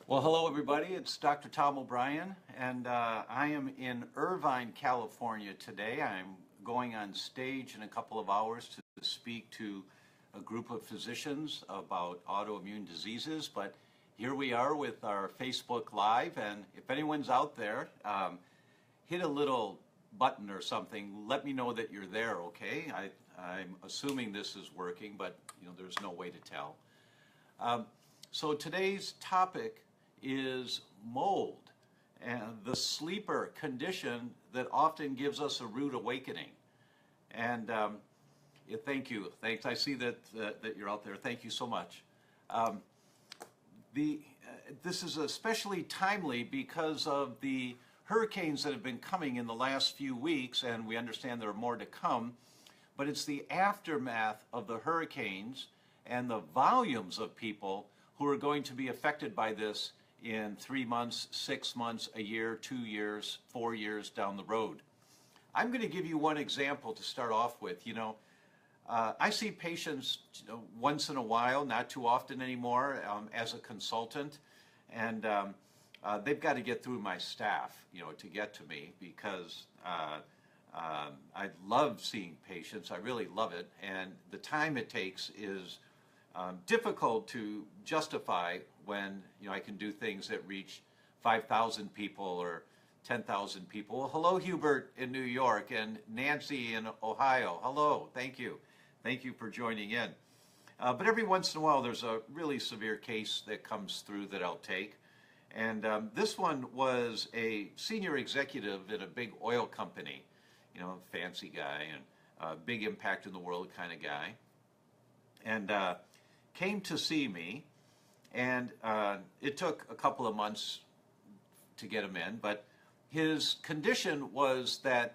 Well, hello everybody. It's Dr. Tom O'Brien, and I am in Irvine, California today. I'm going on stage in a couple of hours to speak to a group of physicians about autoimmune diseases, but here we are with our Facebook Live, and if anyone's out there, hit a little button or something. Let me know that you're there, okay? I'm assuming this is working, but there's no way to tell. So today's topic is mold and the sleeper condition that often gives us a rude awakening. And thank you. Thanks. I see that you're out there. Thank you so much. This is especially timely because of the hurricanes that have been coming in the last few weeks, and we understand there are more to come. But it's the aftermath of the hurricanes and the volumes of people who are going to be affected by this in 3 months, 6 months, a year, 2 years, 4 years down the road. I'm going to give you one example to start off with. I see patients once in a while, not too often anymore, as a consultant, and they've got to get through my staff, to get to me, because I love seeing patients. I really love it, and the time it takes is difficult to justify when I can do things that reach 5,000 people or 10,000 people. Well, hello, Hubert in New York, and Nancy in Ohio. Hello, thank you for joining in. But every once in a while, there's a really severe case that comes through that I'll take, and this one was a senior executive in a big oil company, fancy guy and big impact in the world kind of guy, and came to see me, and it took a couple of months to get him in, but his condition was that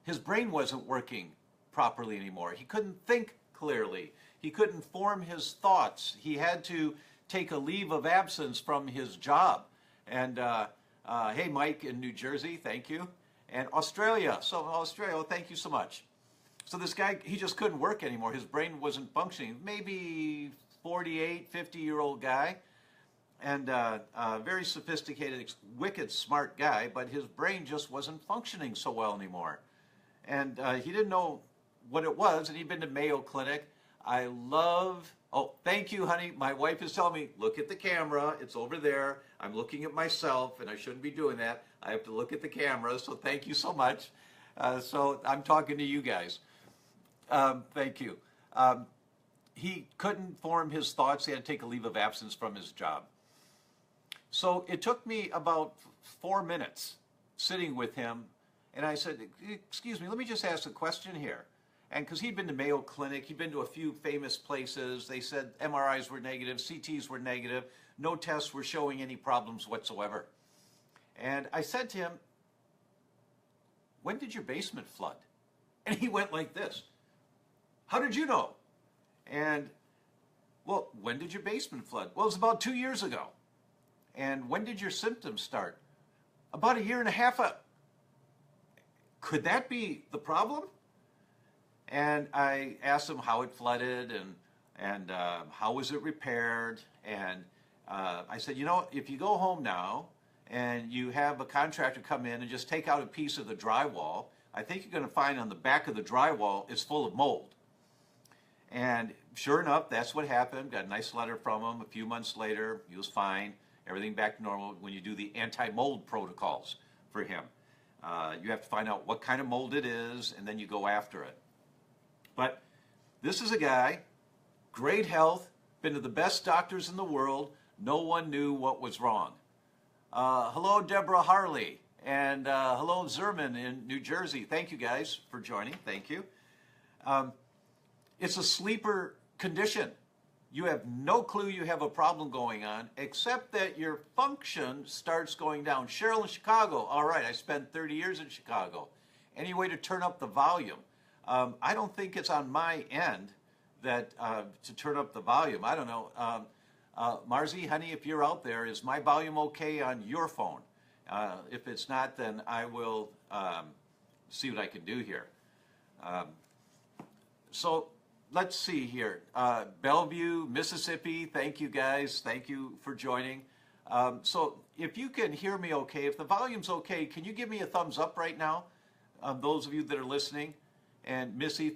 his brain wasn't working properly anymore. He couldn't think clearly. He couldn't form his thoughts. He had to take a leave of absence from his job. And hey, Mike in New Jersey, thank you. And Australia, thank you so much. So this guy, he just couldn't work anymore. His brain wasn't functioning. Maybe 48, 50-year-old guy, and very sophisticated, wicked smart guy, but his brain just wasn't functioning so well anymore. And he didn't know what it was, and he'd been to Mayo Clinic. Oh, thank you, honey. My wife is telling me, look at the camera. It's over there. I'm looking at myself, and I shouldn't be doing that. I have to look at the camera, so thank you so much. So I'm talking to you guys. Thank you. He couldn't form his thoughts. He had to take a leave of absence from his job. So it took me about 4 minutes sitting with him, and I said, excuse me, let me just ask a question here. And because he'd been to Mayo Clinic, he'd been to a few famous places. They said MRIs were negative, CTs were negative, no tests were showing any problems whatsoever. And I said to him, when did your basement flood? And he went like this. How did you know? And, well, when did your basement flood? Well, it was about 2 years ago. And when did your symptoms start? About a year and a half. Could that be the problem? And I asked him how it flooded and how was it repaired. And I said, if you go home now and you have a contractor come in and just take out a piece of the drywall, I think you're going to find on the back of the drywall it's full of mold. And sure enough, that's what happened. Got a nice letter from him. A few months later, he was fine. Everything back to normal when you do the anti-mold protocols for him. You have to find out what kind of mold it is, and then you go after it. But this is a guy, great health, been to the best doctors in the world. No one knew what was wrong. Hello, Deborah Harley, and hello, Zerman in New Jersey. Thank you guys for joining. Thank you. It's a sleeper condition. You have no clue you have a problem going on, except that your function starts going down. Cheryl in Chicago. All right, I spent 30 years in Chicago. Any way to turn up the volume? I don't think it's on my end that to turn up the volume. I don't know. Marzi, honey, if you're out there, is my volume okay on your phone? If it's not, then I will see what I can do here. So let's see here. Bellevue, Mississippi, thank you guys. Thank you for joining. So if you can hear me okay, if the volume's okay, can you give me a thumbs up right now? Those of you that are listening. And Missy,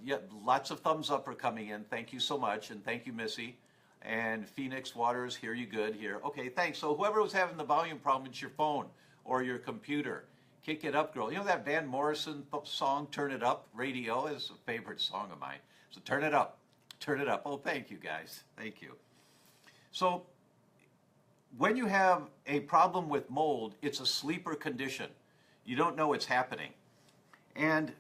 yeah, lots of thumbs up are coming in. Thank you so much. And thank you, Missy. And Phoenix Waters, hear you good here. Okay, thanks. So whoever was having the volume problem, it's your phone or your computer. Kick it up, girl. You know that Van Morrison song, Turn It Up? Radio is a favorite song of mine. So turn it up. Turn it up. Oh, thank you, guys. Thank you. So when you have a problem with mold, it's a sleeper condition. You don't know it's happening. And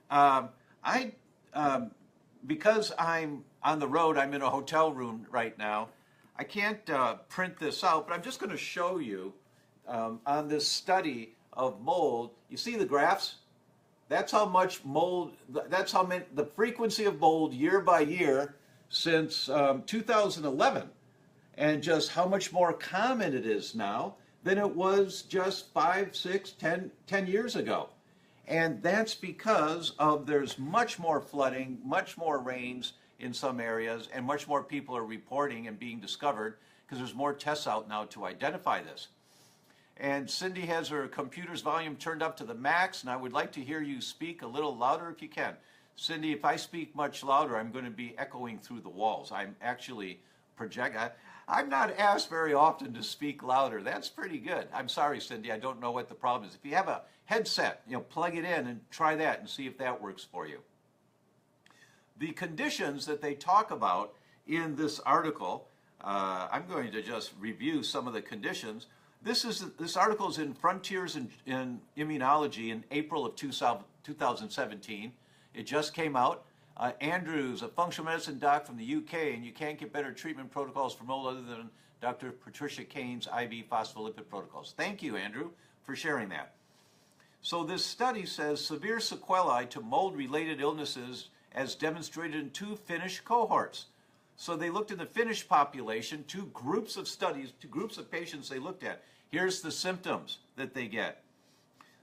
because I'm on the road, I'm in a hotel room right now, I can't print this out, but I'm just going to show you on this study of mold. You see the graphs? That's how much mold, that's how many, the frequency of mold year by year since 2011, and just how much more common it is now than it was just 5, 6, 10 years ago. And that's because of there's much more flooding, much more rains in some areas, and much more people are reporting and being discovered because there's more tests out now to identify this. And Cindy has her computer's volume turned up to the max, and I would like to hear you speak a little louder if you can. Cindy, if I speak much louder, I'm going to be echoing through the walls. I'm actually projecting. I'm not asked very often to speak louder. That's pretty good. I'm sorry, Cindy. I don't know what the problem is. If you have a headset, plug it in and try that and see if that works for you. The conditions that they talk about in this article, I'm going to just review some of the conditions. This article is in Frontiers in Immunology in April of 2017. It just came out. Andrew's a functional medicine doc from the UK, and you can't get better treatment protocols for mold other than Dr. Patricia Kane's IV phospholipid protocols. Thank you, Andrew, for sharing that. So this study says severe sequelae to mold-related illnesses as demonstrated in 2 Finnish cohorts. So they looked in the Finnish population, 2 groups of studies, 2 groups of patients they looked at. Here's the symptoms that they get.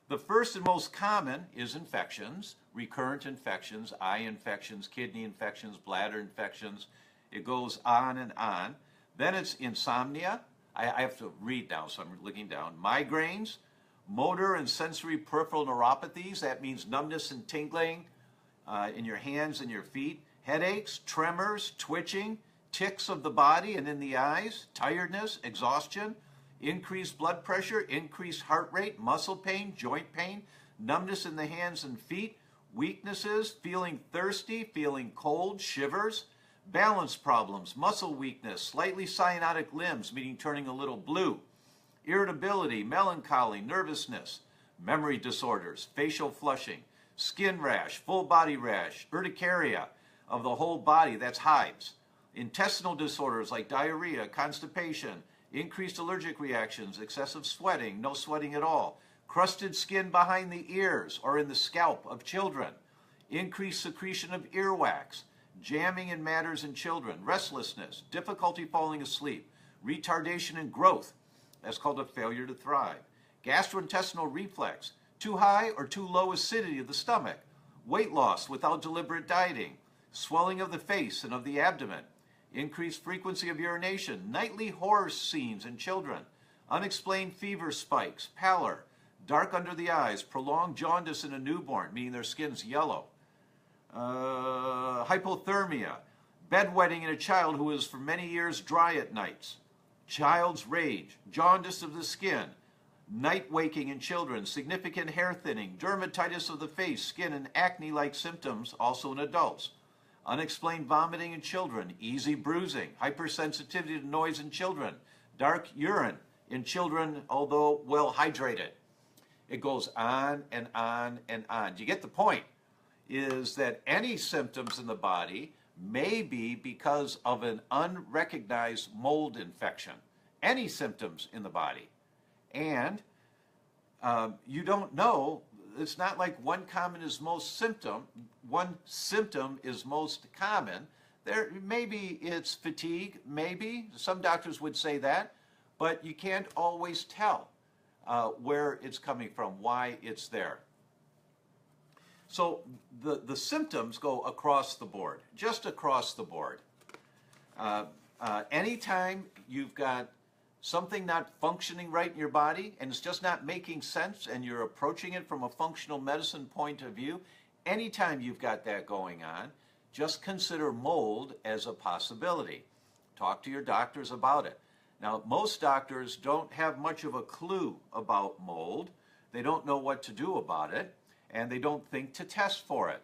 The first and most common is infections, recurrent infections, eye infections, kidney infections, bladder infections. It goes on and on. Then it's insomnia. I have to read now, so I'm looking down. Migraines, motor and sensory peripheral neuropathies. That means numbness and tingling in your hands and your feet. Headaches, tremors, twitching, tics of the body and in the eyes, tiredness, exhaustion, increased blood pressure, increased heart rate, muscle pain, joint pain, numbness in the hands and feet, weaknesses, feeling thirsty, feeling cold, shivers, balance problems, muscle weakness, slightly cyanotic limbs, meaning turning a little blue, irritability, melancholy, nervousness, memory disorders, facial flushing, skin rash, full body rash, urticaria of the whole body, that's hives, intestinal disorders like diarrhea, constipation, increased allergic reactions, excessive sweating, no sweating at all, crusted skin behind the ears or in the scalp of children, increased secretion of earwax, jamming in matters in children, restlessness, difficulty falling asleep, retardation in growth, that's called a failure to thrive, gastrointestinal reflex, too high or too low acidity of the stomach, weight loss without deliberate dieting, swelling of the face and of the abdomen, increased frequency of urination, nightly horror scenes in children, unexplained fever spikes, pallor, dark under the eyes, prolonged jaundice in a newborn, meaning their skin's yellow, hypothermia, bedwetting in a child who is for many years dry at nights, child's rage, jaundice of the skin, night waking in children, significant hair thinning, dermatitis of the face, skin, and acne-like symptoms also in adults, unexplained vomiting in children, easy bruising, hypersensitivity to noise in children, dark urine in children, although well hydrated. It goes on and on and on. Do you get the point? Is that any symptoms in the body may be because of an unrecognized mold infection. Any symptoms in the body. And you don't know. It's not like one symptom is most common. Maybe it's fatigue, maybe. Some doctors would say that, but you can't always tell where it's coming from, why it's there. So the symptoms go across the board, just across the board. Anytime you've got something not functioning right in your body, and it's just not making sense, and you're approaching it from a functional medicine point of view, anytime you've got that going on, just consider mold as a possibility. Talk to your doctors about it. Now, most doctors don't have much of a clue about mold. They don't know what to do about it, and they don't think to test for it.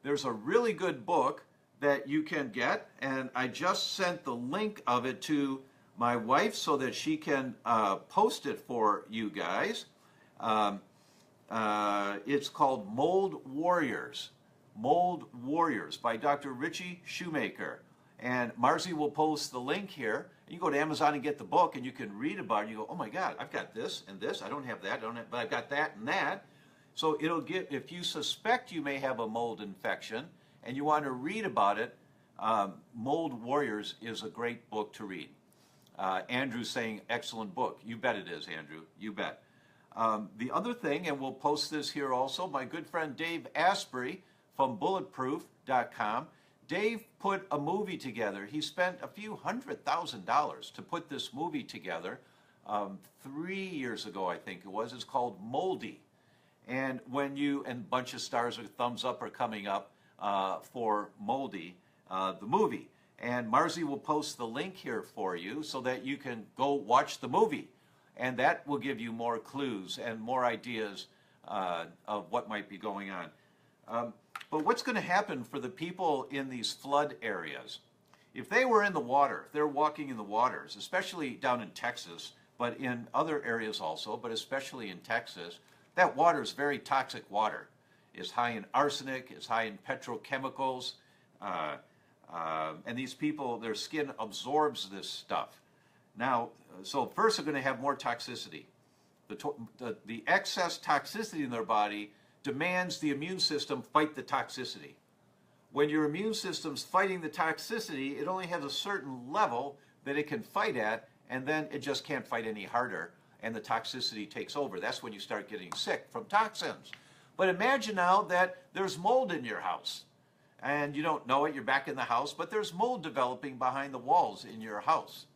There's a really good book that you can get, and I just sent the link of it to my wife so that she can post it for you guys. It's called Mold Warriors. Mold Warriors by Dr. Richie Shoemaker. And Marzi will post the link here. You go to Amazon and get the book, and you can read about it. You go, oh my God, I've got this and this. I don't have that, but I've got that and that. So it'll give, if you suspect you may have a mold infection and you want to read about it, Mold Warriors is a great book to read. Andrew's saying, excellent book. You bet it is, Andrew. You bet. The other thing, and we'll post this here also, my good friend Dave Asprey from bulletproof.com. Dave put a movie together. He spent a few $100,000 to put this movie together 3 years ago, I think it was. It's called Moldy. And when you, and a bunch of stars or thumbs up are coming up for Moldy, the movie. And Marzi will post the link here for you so that you can go watch the movie. And that will give you more clues and more ideas of what might be going on. But what's going to happen for the people in these flood areas? If they were in the water, if they're walking in the waters, especially down in Texas, but in other areas also, but especially in Texas, that water is very toxic water. It's high in arsenic, it's high in petrochemicals, and these people, their skin absorbs this stuff. Now, so first they're going to have more toxicity. The excess toxicity in their body demands the immune system fight the toxicity. When your immune system's fighting the toxicity, it only has a certain level that it can fight at, and then it just can't fight any harder, and the toxicity takes over. That's when you start getting sick from toxins. But imagine now that there's mold in your house, and you don't know it, you're back in the house, but there's mold developing behind the walls in your house.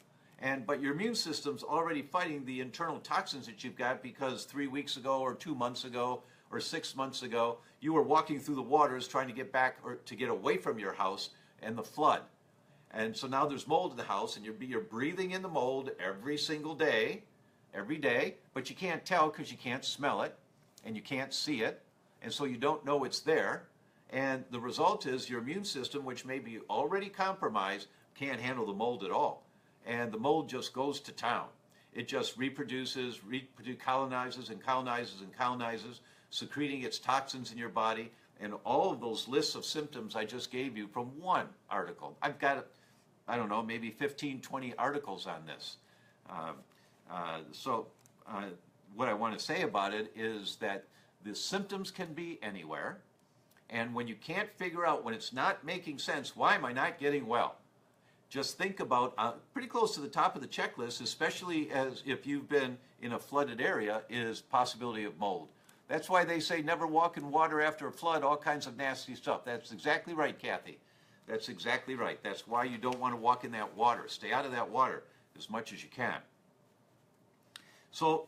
But your immune system's already fighting the internal toxins that you've got because 3 weeks ago or 2 months ago or 6 months ago, you were walking through the waters trying to get back or to get away from your house and the flood. And so now there's mold in the house, and you're breathing in the mold every single day, but you can't tell because you can't smell it and you can't see it, and so you don't know it's there. And the result is your immune system, which may be already compromised, can't handle the mold at all. And the mold just goes to town. It just reproduces, colonizes and colonizes and colonizes, secreting its toxins in your body, and all of those lists of symptoms I just gave you from one article. I've got, I don't know, maybe 15, 20 articles on this. What I want to say about it is that the symptoms can be anywhere, and when you can't figure out, when it's not making sense, why am I not getting well? Just think about, pretty close to the top of the checklist, especially as if you've been in a flooded area, is possibility of mold. That's why they say never walk in water after a flood, all kinds of nasty stuff. That's exactly right, Kathy. That's exactly right. That's why you don't want to walk in that water. Stay out of that water as much as you can. So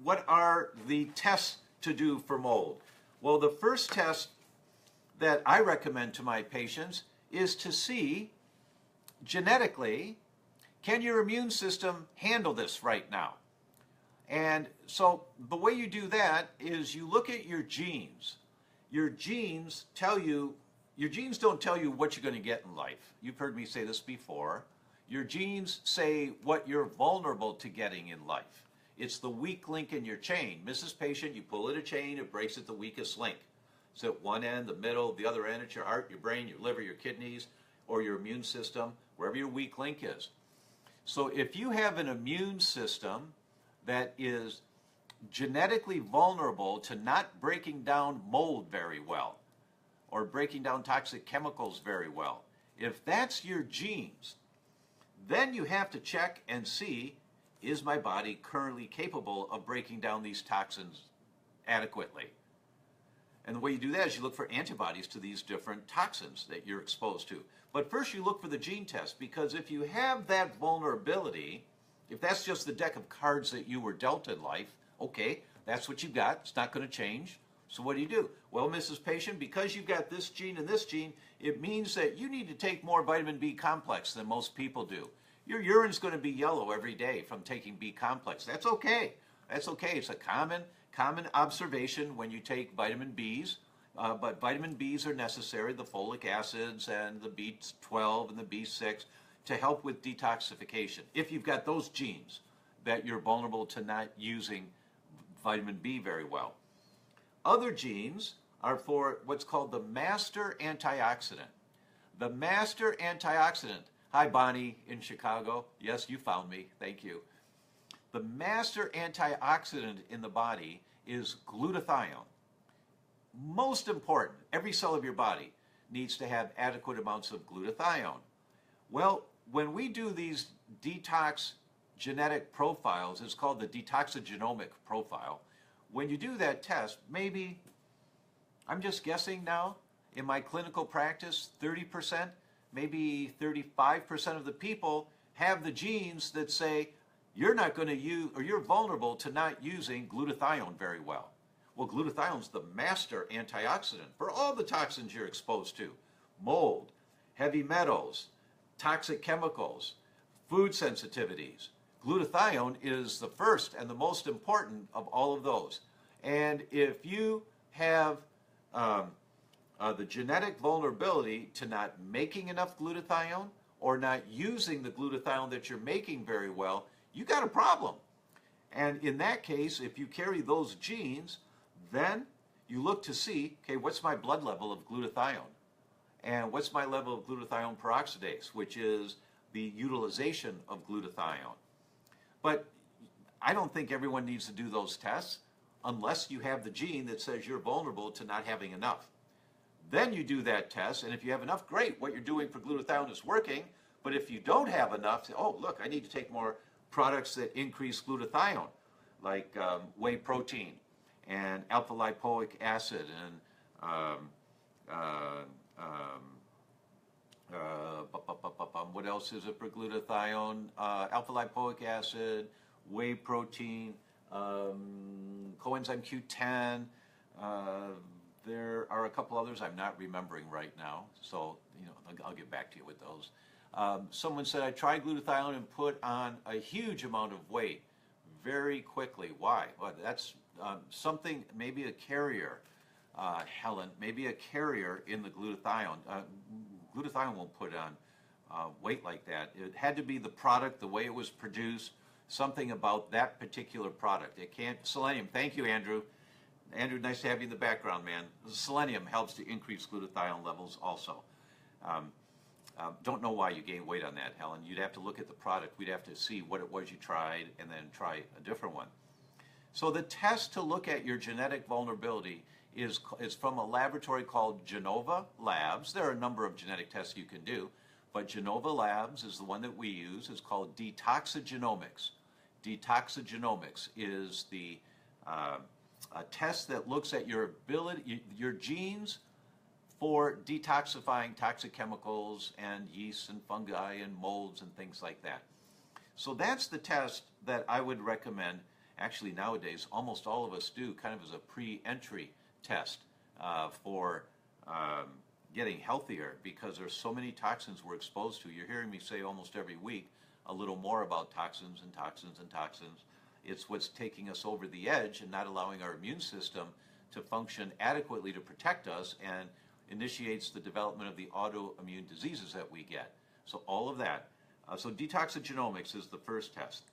what are the tests to do for mold? Well, the first test that I recommend to my patients is to see genetically, can your immune system handle this right now? And so the way you do that is you look at your genes. Your genes tell you, your genes don't tell you what you're going to get in life. You've heard me say this before. Your genes say what you're vulnerable to getting in life. It's the weak link in your chain. Mrs. Patient, you pull at a chain, it breaks at the weakest link. It's at one end, the middle, the other end, it's your heart, your brain, your liver, your kidneys, or your immune system, wherever your weak link is. So if you have an immune system that is genetically vulnerable to not breaking down mold very well, or breaking down toxic chemicals very well, if that's your genes, then you have to check and see, is my body currently capable of breaking down these toxins adequately? And the way you do that is you look for antibodies to these different toxins that you're exposed to. But first you look for the gene test, because if you have that vulnerability If that's just the deck of cards that you were dealt in life, okay, that's what you've got. It's not going to change. So what do? Well, Mrs. Patient, because you've got this gene and this gene, it means that you need to take more vitamin B complex than most people do. Your urine's going to be yellow every day from taking B complex. That's okay. That's okay. It's a common observation when you take vitamin Bs. But vitamin Bs are necessary, the folic acids and the B12 and the B6, to help with detoxification. If you've got those genes, that you're vulnerable to not using vitamin B very well. Other genes are for what's called the master antioxidant. The master antioxidant. Hi, Bonnie in Chicago. Yes, you found me. Thank you. The master antioxidant in the body is glutathione. Most important, every cell of your body needs to have adequate amounts of glutathione. Well, when we do these detox genetic profiles, it's called the detoxigenomic profile. When you do that test, maybe, I'm just guessing now, in my clinical practice, 30%, maybe 35% of the people have the genes that say you're not going to use, or you're vulnerable to not using glutathione very well. Well, glutathione's the master antioxidant for all the toxins you're exposed to. Mold, heavy metals, toxic chemicals, food sensitivities. Glutathione is the first and the most important of all of those. And if you have the genetic vulnerability to not making enough glutathione or not using the glutathione that you're making very well, you got a problem. And in that case, if you carry those genes, then you look to see, okay, what's my blood level of glutathione? And what's my level of glutathione peroxidase, which is the utilization of glutathione. But I don't think everyone needs to do those tests unless you have the gene that says you're vulnerable to not having enough. Then you do that test, and if you have enough, great, what you're doing for glutathione is working. But if you don't have enough, say, oh, look, I need to take more products that increase glutathione, like whey protein and alpha lipoic acid and what else is it for glutathione? Alpha lipoic acid, whey protein, coenzyme Q10. There are a couple others I'm not remembering right now, so I'll get back to you with those. Someone said, I tried glutathione and put on a huge amount of weight very quickly. Why? Well, that's something, maybe a carrier, Helen, maybe a carrier in the glutathione. Glutathione won't put on weight like that. It had to be the product, the way it was produced, something about that particular product. It can't, selenium, thank you, Andrew. Andrew, nice to have you in the background, man. Selenium helps to increase glutathione levels also. Don't know why you gained weight on that, Helen. You'd have to look at the product. We'd have to see what it was you tried and then try a different one. So the test to look at your genetic vulnerability is from a laboratory called Genova Labs. There are a number of genetic tests you can do, but Genova Labs is the one that we use. It's called Detoxigenomics. Detoxigenomics is the a test that looks at your ability, your genes for detoxifying toxic chemicals and yeasts and fungi and molds and things like that. So that's the test that I would recommend. Actually, nowadays, almost all of us do kind of as a pre-entry test for getting healthier, because there's so many toxins we're exposed to. You're hearing me say almost every week a little more about toxins and toxins and toxins. It's what's taking us over the edge and not allowing our immune system to function adequately to protect us, and initiates the development of the autoimmune diseases that we get. So all of that. So detoxigenomics is the first test.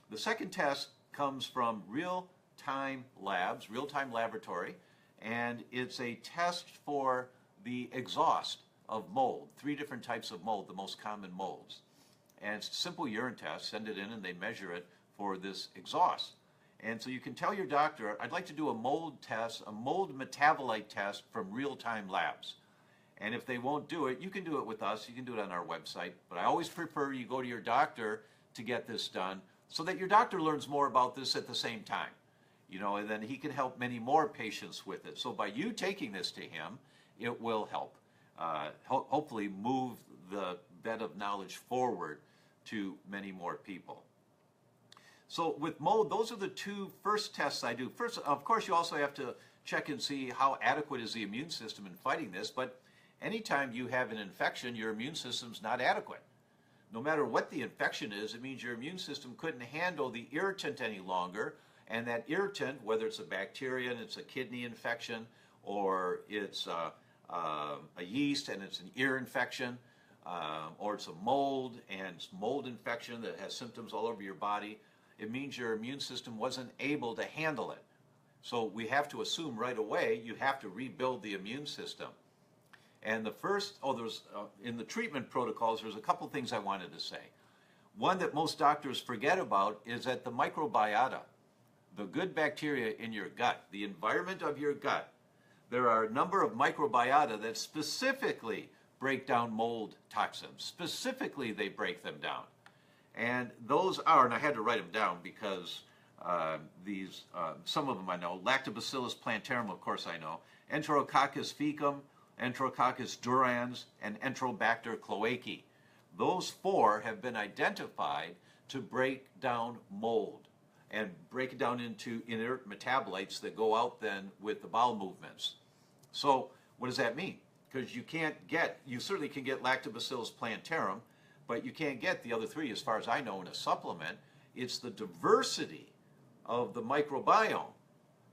The second test comes from real-time labs, real-time laboratory, and it's a test for the exhaust of mold, 3 different types of mold, the most common molds. And it's a simple urine test, send it in and they measure it for this exhaust. And so you can tell your doctor, I'd like to do a mold test, a mold metabolite test from real-time labs. And if they won't do it, you can do it with us, you can do it on our website, but I always prefer you go to your doctor to get this done so that your doctor learns more about this at the same time. And then he can help many more patients with it. So by you taking this to him, it will help, hopefully move the bed of knowledge forward to many more people. So with mold, those are the two first tests I do. First, of course, you also have to check and see how adequate is the immune system in fighting this, but anytime you have an infection, your immune system's not adequate. No matter what the infection is, it means your immune system couldn't handle the irritant any longer, and that irritant, whether it's a bacteria and it's a kidney infection, or it's a yeast and it's an ear infection, or it's a mold and it's mold infection that has symptoms all over your body, it means your immune system wasn't able to handle it. So we have to assume right away you have to rebuild the immune system. And the first, in the treatment protocols, there's a couple things I wanted to say. One that most doctors forget about is that the microbiota, the good bacteria in your gut, the environment of your gut, there are a number of microbiota that specifically break down mold toxins. Specifically, they break them down. And those are, and I had to write them down because some of them I know, Lactobacillus plantarum, of course I know, Enterococcus fecum, Enterococcus durans, and Enterobacter cloacae. Those four have been identified to break down mold and break it down into inert metabolites that go out then with the bowel movements. So what does that mean? Because you certainly can get Lactobacillus plantarum, but you can't get the other three, as far as I know, in a supplement. It's the diversity of the microbiome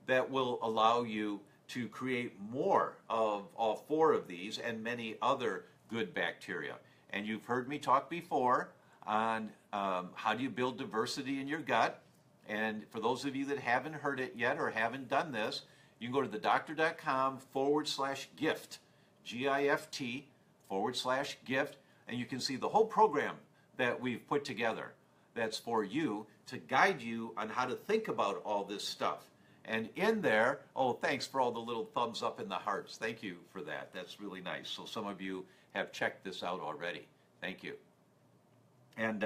that will allow you to create more of all four of these and many other good bacteria. And you've heard me talk before on how do you build diversity in your gut. And for those of you that haven't heard it yet or haven't done this, you can go to theDr.com /gift, GIFT /gift, and you can see the whole program that we've put together that's for you to guide you on how to think about all this stuff. And in there, oh, thanks for all the little thumbs up and the hearts. Thank you for that. That's really nice. So some of you have checked this out already. Thank you. And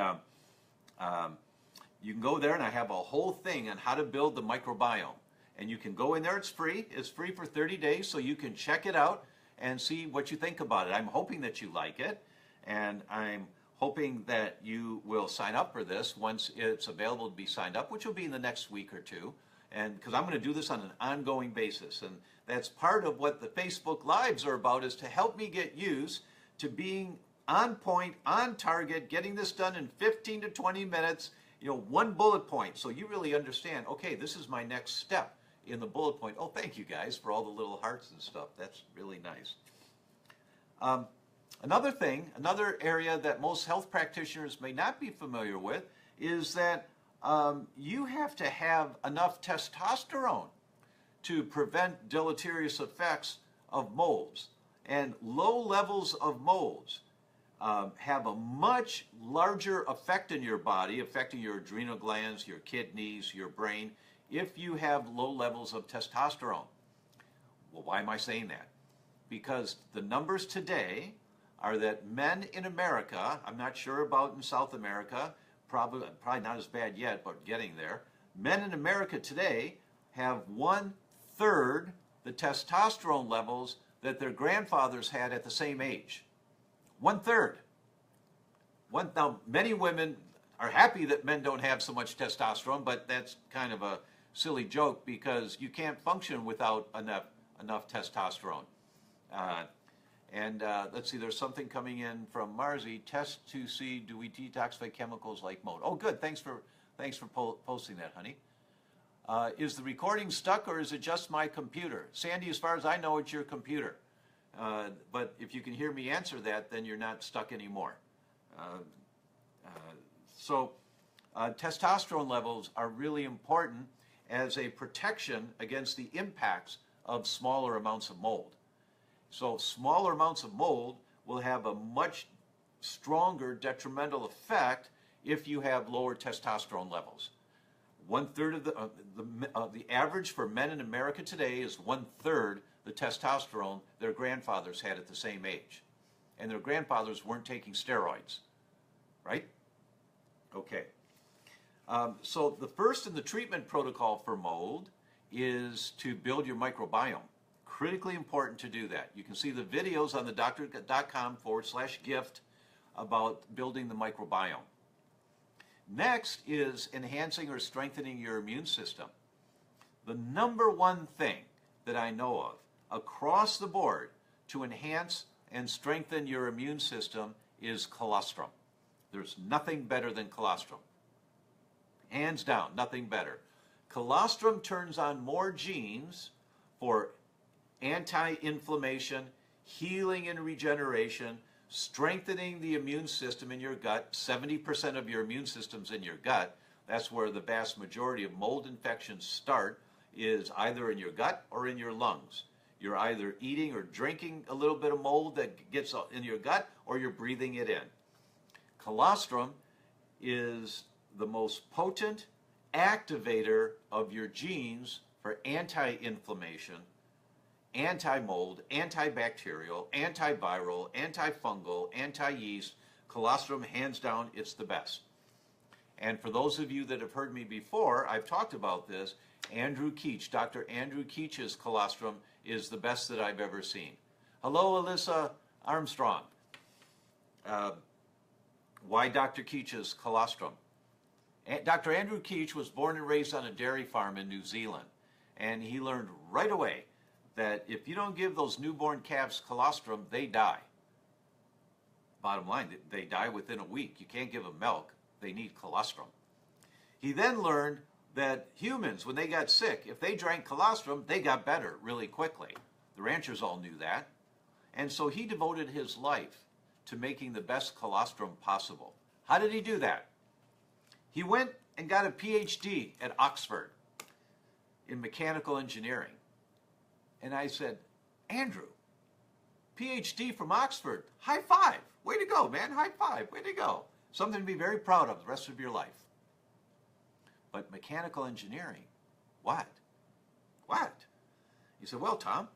you can go there, and I have a whole thing on how to build the microbiome. And you can go in there. It's free. It's free for 30 days, so you can check it out and see what you think about it. I'm hoping that you like it, and I'm hoping that you will sign up for this once it's available to be signed up, which will be in the next week or two. And because I'm going to do this on an ongoing basis, and that's part of what the Facebook Lives are about, is to help me get used to being on point, on target, getting this done in 15 to 20 minutes, one bullet point, so you really understand, okay, this is my next step in the bullet point. Oh, thank you guys for all the little hearts and stuff. That's really nice. Another area that most health practitioners may not be familiar with is that you have to have enough testosterone to prevent deleterious effects of molds. And low levels of molds have a much larger effect in your body, affecting your adrenal glands, your kidneys, your brain, if you have low levels of testosterone. Well, why am I saying that? Because the numbers today are that men in America, I'm not sure about in South America, probably not as bad yet, but getting there. Men in America today have 1/3 the testosterone levels that their grandfathers had at the same age. 1/3. Now, many women are happy that men don't have so much testosterone, but that's kind of a silly joke because you can't function without enough testosterone. Let's see, there's something coming in from Marzi. Test to see, do we detoxify chemicals like mold? Oh, good. Thanks for posting that, honey. Is the recording stuck or is it just my computer? Sandy, as far as I know, it's your computer. But if you can hear me answer that, then you're not stuck anymore. Testosterone levels are really important as a protection against the impacts of smaller amounts of mold. So smaller amounts of mold will have a much stronger detrimental effect if you have lower testosterone levels. 1/3 of the average for men in America today is 1/3 the testosterone their grandfathers had at the same age. And their grandfathers weren't taking steroids, right? Okay. So the first in the treatment protocol for mold is to build your microbiome. Critically important to do that. You can see the videos on the DrTomOBryanGlutenFree.com /gift about building the microbiome. Next is enhancing or strengthening your immune system. The number one thing that I know of across the board to enhance and strengthen your immune system is colostrum. There's nothing better than colostrum. Hands down, nothing better. Colostrum turns on more genes for anti-inflammation, healing and regeneration, strengthening the immune system in your gut. 70% of your immune system's in your gut. That's where the vast majority of mold infections start, is either in your gut or in your lungs. You're either eating or drinking a little bit of mold that gets in your gut, or you're breathing it in. Colostrum is the most potent activator of your genes for anti-inflammation, anti-mold, antibacterial, antiviral, antifungal, anti-yeast. Colostrum, hands down, it's the best. And for those of you that have heard me before, I've talked about this. Andrew Keach, Dr. Andrew Keach's colostrum is the best that I've ever seen. Hello, Alyssa Armstrong. Why Dr. Keach's colostrum? Dr. Andrew Keach was born and raised on a dairy farm in New Zealand, and he learned right away that if you don't give those newborn calves colostrum, they die. Bottom line, they die within a week. You can't give them milk. They need colostrum. He then learned that humans, when they got sick, if they drank colostrum, they got better really quickly. The ranchers all knew that. And so he devoted his life to making the best colostrum possible. How did he do that? He went and got a PhD at Oxford in mechanical engineering. And I said, Andrew, PhD from Oxford, high five. Way to go, man, high five, way to go. Something to be very proud of the rest of your life. But mechanical engineering, what? What? He said, well, Tom,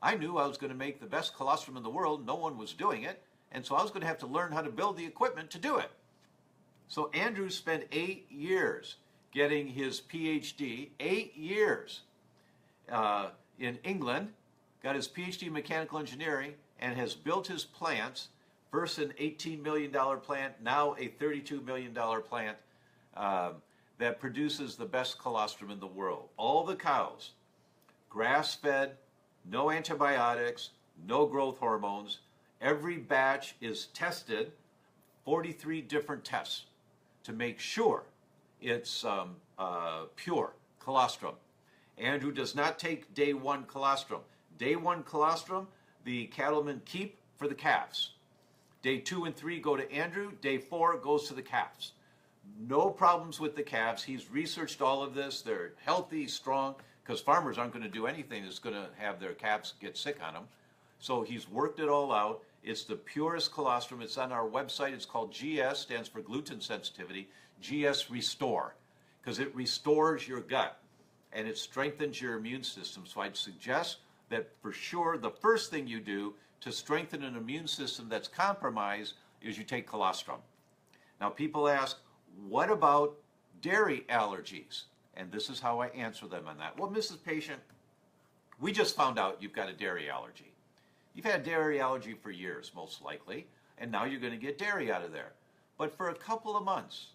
I knew I was going to make the best colostrum in the world. No one was doing it. And so I was going to have to learn how to build the equipment to do it. So Andrew spent 8 years getting his PhD, 8 years in England, got his PhD in mechanical engineering, and has built his plants, first an $18 million plant, now a $32 million plant that produces the best colostrum in the world. All the cows, grass-fed, no antibiotics, no growth hormones. Every batch is tested, 43 different tests, to make sure it's pure colostrum. Andrew does not take day one colostrum. Day one colostrum, the cattlemen keep for the calves. Day 2 and 3 go to Andrew. Day 4 goes to the calves. No problems with the calves. He's researched all of this. They're healthy, strong, because farmers aren't going to do anything that's going to have their calves get sick on them. So he's worked it all out. It's the purest colostrum. It's on our website. It's called GS, stands for gluten sensitivity, GS Restore, because it restores your gut and it strengthens your immune system. So I'd suggest that for sure the first thing you do to strengthen an immune system that's compromised is you take colostrum. Now people ask, what about dairy allergies? And this is how I answer them on that. Well, Mrs. Patient, we just found out you've got a dairy allergy. You've had dairy allergy for years, most likely, and now you're going to get dairy out of there. But for a couple of months,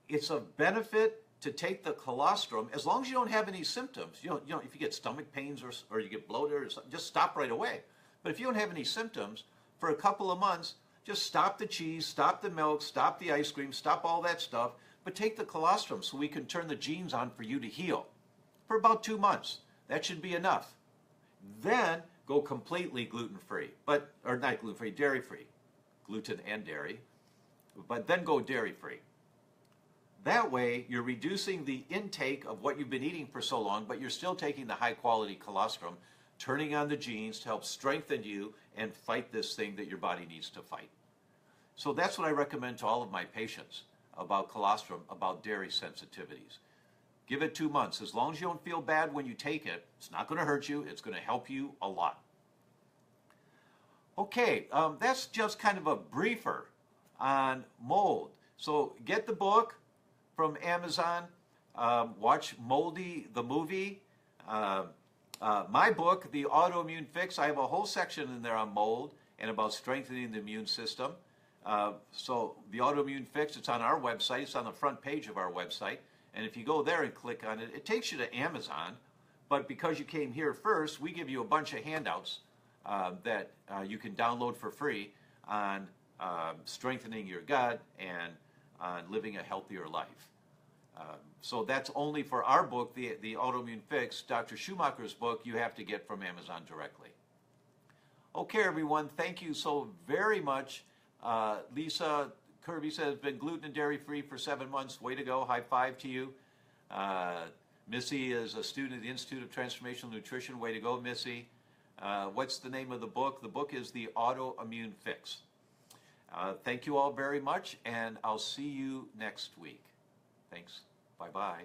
it's of benefit to take the colostrum, as long as you don't have any symptoms. You know, if you get stomach pains or you get bloated or something, just stop right away. But if you don't have any symptoms, for a couple of months, just stop the cheese, stop the milk, stop the ice cream, stop all that stuff, but take the colostrum so we can turn the genes on for you to heal. For about 2 months. That should be enough. Then go completely gluten-free, or not gluten-free, dairy-free. Gluten and dairy. But then go dairy-free. That way, you're reducing the intake of what you've been eating for so long, but you're still taking the high-quality colostrum, turning on the genes to help strengthen you and fight this thing that your body needs to fight. So that's what I recommend to all of my patients about colostrum, about dairy sensitivities. Give it 2 months. As long as you don't feel bad when you take it, it's not going to hurt you. It's going to help you a lot. Okay, that's just kind of a briefer on mold. So get the book from Amazon. Watch Moldy, the movie. My book, The Autoimmune Fix, I have a whole section in there on mold and about strengthening the immune system. So the Autoimmune Fix, it's on our website. It's on the front page of our website. And if you go there and click on it, it takes you to Amazon. But because you came here first, we give you a bunch of handouts that you can download for free on strengthening your gut and on living a healthier life. So that's only for our book, the Autoimmune Fix. Dr. Schumacher's book, you have to get from Amazon directly. Okay, everyone, thank you so very much. Lisa Kirby says, been gluten and dairy free for 7 months. Way to go. High five to you. Missy is a student at the Institute of Transformational Nutrition. Way to go, Missy. What's the name of the book? The book is The Autoimmune Fix. Thank you all very much, and I'll see you next week. Thanks. Bye-bye.